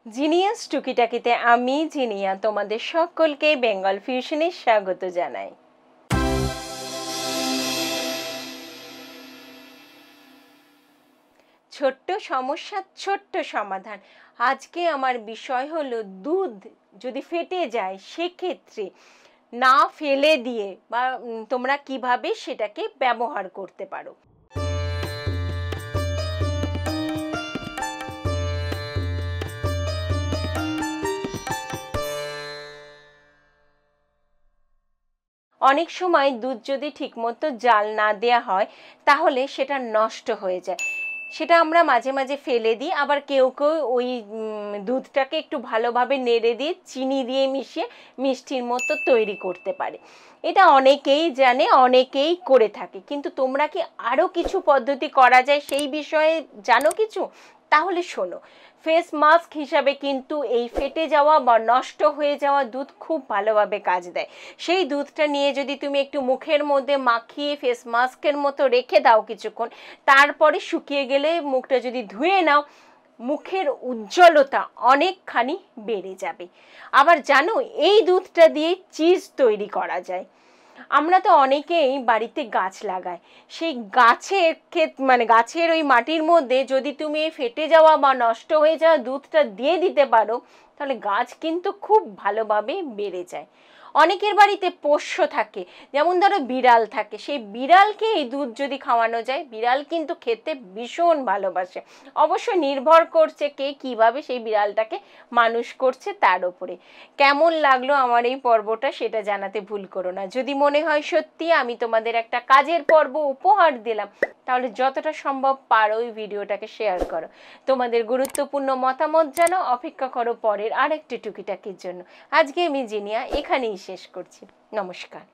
Genius টুকিটাকিতে আমি জিনিয়া তোমাদের সকলকে বেঙ্গল ফিউশনে স্বাগত জানাই। ছোট্ট সমস্যা ছোট্ট সমাধান। আজকে আমার বিষয় হলো দুধ যদি ফেটে যায় সেক্ষেত্রে না ফেলে দিয়ে বা তোমরা কিভাবে সেটাকে ব্যবহার করতে পারো। অনেক সময় দুধ যদি ঠিকমতো জাল না দেয়া হয় তাহলে সেটা নষ্ট হয়ে যায়। সেটা আমরা মাঝে মাঝে ফেলে দিই, আবার কেউ কেউ ওই দুধটাকে একটু ভালোভাবে নেড়ে দিয়ে চিনি দিয়ে মিশিয়ে মিষ্টির মতো তৈরি করতে পারে। এটা অনেকেই জানে, অনেকেই করে থাকে, কিন্তু তোমরা কি আরও কিছু পদ্ধতি করা যায় সেই বিষয়ে জানো কিছু? তাহলে শোনো। ফেস মাস্ক হিসাবে কিন্তু এই ফেটে যাওয়া বা নষ্ট হয়ে যাওয়া দুধ খুব ভালোভাবে কাজ দেয়। সেই দুধটা নিয়ে যদি তুমি একটু মুখের মধ্যে মাখিয়ে ফেস মাস্কের মতো রেখে দাও কিছুক্ষণ, তারপরে শুকিয়ে গেলে মুখটা যদি ধুয়ে নাও, মুখের উজ্জ্বলতা অনেকখানি বেড়ে যাবে। আবার জানো, এই দুধটা দিয়ে চিজ তৈরি করা যায়। আমরা তো অনেকেই বাড়িতে গাছ লাগাই, সেই গাছের গাছের ওই মাটির মধ্যে যদি তুমি ফেটে যাওয়া বা নষ্ট হয়ে যাওয়া দুধটা দিয়ে দিতে পারো, তাহলে গাছ কিন্তু খুব ভালোভাবে বেড়ে যায়। অনেকের বাড়িতে পোষ্য থাকে, যেমন ধরো বিড়াল থাকে, সেই বিড়ালকে এই দুধ যদি খাওয়ানো যায়, বিড়াল কিন্তু খেতে ভীষণ ভালোবাসে। অবশ্য নির্ভর করছে কে কিভাবে সেই বিড়ালটাকে মানুষ করছে তার উপরে। কেমন লাগলো আমার এই পর্বটা সেটা জানাতে ভুল করো না। যদি মনে হয় সত্যি আমি তোমাদের একটা কাজের পর্ব উপহার দিলাম, তাহলে যতটা সম্ভব পারো ওই ভিডিওটাকে শেয়ার করো। তোমাদের গুরুত্বপূর্ণ মতামত জানাও। অপেক্ষা করো পরের আরেকটি টুকিটাকির জন্য। আজকে আমি জিনিয়া এখানেই শেষ করছি। নমস্কার।